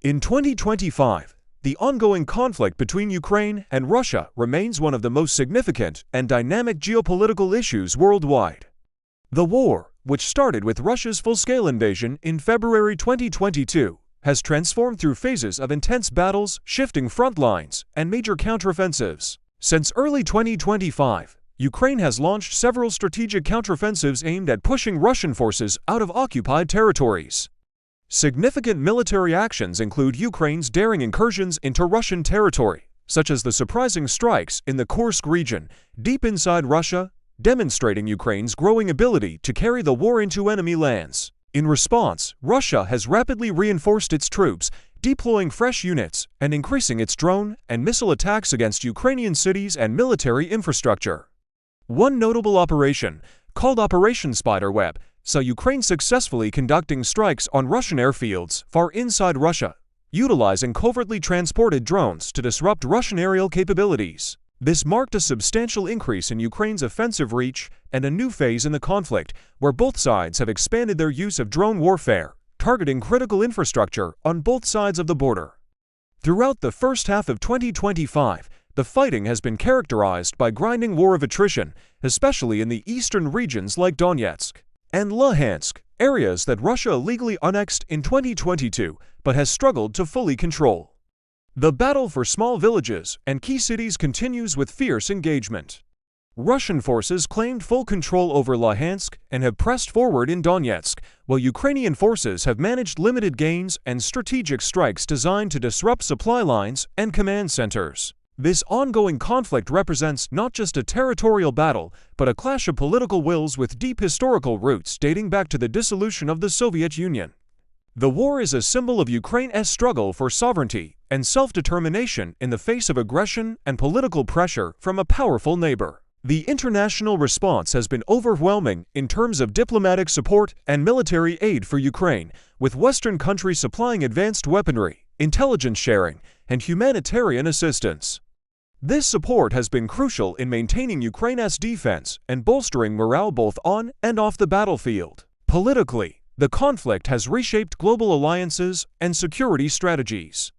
In 2025, the ongoing conflict between Ukraine and Russia remains one of the most significant and dynamic geopolitical issues worldwide. The war, which started with Russia's full-scale invasion in February 2022, has transformed through phases of intense battles, shifting front lines, and major counteroffensives. Since early 2025, Ukraine has launched several strategic counteroffensives aimed at pushing Russian forces out of occupied territories. Significant military actions include Ukraine's daring incursions into Russian territory, such as the surprising strikes in the Kursk region, deep inside Russia, demonstrating Ukraine's growing ability to carry the war into enemy lands. In response, Russia has rapidly reinforced its troops, deploying fresh units and increasing its drone and missile attacks against Ukrainian cities and military infrastructure. One notable operation, called Operation Spiderweb, saw Ukraine successfully conducting strikes on Russian airfields far inside Russia, utilizing covertly transported drones to disrupt Russian aerial capabilities. This marked a substantial increase in Ukraine's offensive reach and a new phase in the conflict, where both sides have expanded their use of drone warfare, targeting critical infrastructure on both sides of the border. Throughout the first half of 2025, the fighting has been characterized by grinding war of attrition, especially in the eastern regions like Donetsk and Luhansk, areas that Russia illegally annexed in 2022 but has struggled to fully control. The battle for small villages and key cities continues with fierce engagement. Russian forces claimed full control over Luhansk and have pressed forward in Donetsk, while Ukrainian forces have managed limited gains and strategic strikes designed to disrupt supply lines and command centers. This ongoing conflict represents not just a territorial battle, but a clash of political wills with deep historical roots dating back to the dissolution of the Soviet Union. The war is a symbol of Ukraine's struggle for sovereignty and self-determination in the face of aggression and political pressure from a powerful neighbor. The international response has been overwhelming in terms of diplomatic support and military aid for Ukraine, with Western countries supplying advanced weaponry, intelligence sharing, and humanitarian assistance. This support has been crucial in maintaining Ukraine's defense and bolstering morale both on and off the battlefield. Politically, the conflict has reshaped global alliances and security strategies.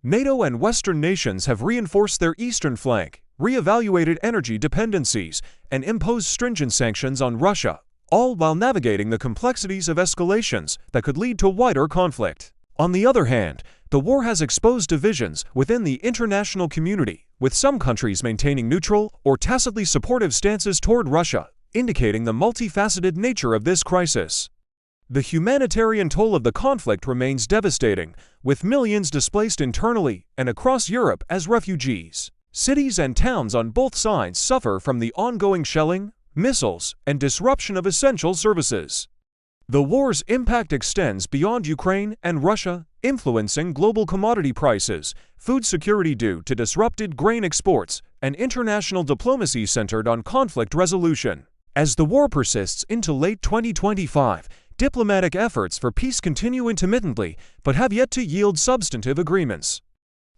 NATO and Western nations have reinforced their eastern flank, re-evaluated energy dependencies, and imposed stringent sanctions on Russia, all while navigating the complexities of escalations that could lead to wider conflict. On the other hand, the war has exposed divisions within the international community, with some countries maintaining neutral or tacitly supportive stances toward Russia, indicating the multifaceted nature of this crisis. The humanitarian toll of the conflict remains devastating, with millions displaced internally and across Europe as refugees. Cities and towns on both sides suffer from the ongoing shelling, missiles, and disruption of essential services. The war's impact extends beyond Ukraine and Russia, influencing global commodity prices, food security due to disrupted grain exports, and international diplomacy centered on conflict resolution. As the war persists into late 2025, diplomatic efforts for peace continue intermittently but have yet to yield substantive agreements.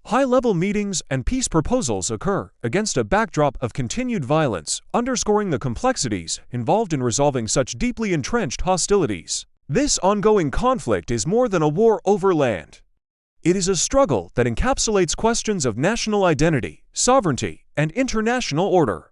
High-level meetings and peace proposals occur against a backdrop of continued violence, underscoring the complexities involved in resolving such deeply entrenched hostilities. This ongoing conflict is more than a war over land. It is a struggle that encapsulates questions of national identity, sovereignty, and international order.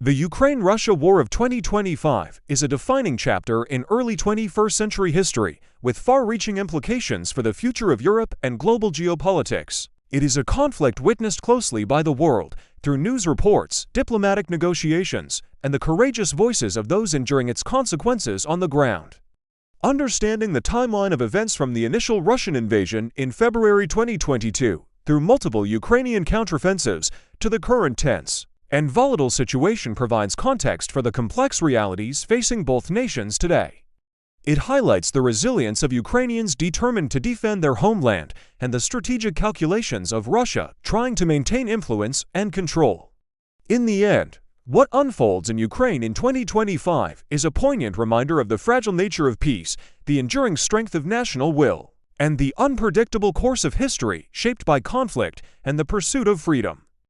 The Ukraine-Russia War of 2025 is a defining chapter in early 21st century history, with far-reaching implications for the future of Europe and global geopolitics. It is a conflict witnessed closely by the world through news reports, diplomatic negotiations, and the courageous voices of those enduring its consequences on the ground. Understanding the timeline of events from the initial Russian invasion in February 2022 through multiple Ukrainian counteroffensives to the current tense and volatile situation provides context for the complex realities facing both nations today. It highlights the resilience of Ukrainians determined to defend their homeland and the strategic calculations of Russia trying to maintain influence and control. In the end, what unfolds in Ukraine in 2025 is a poignant reminder of the fragile nature of peace, the enduring strength of national will, and the unpredictable course of history shaped by conflict and the pursuit of freedom.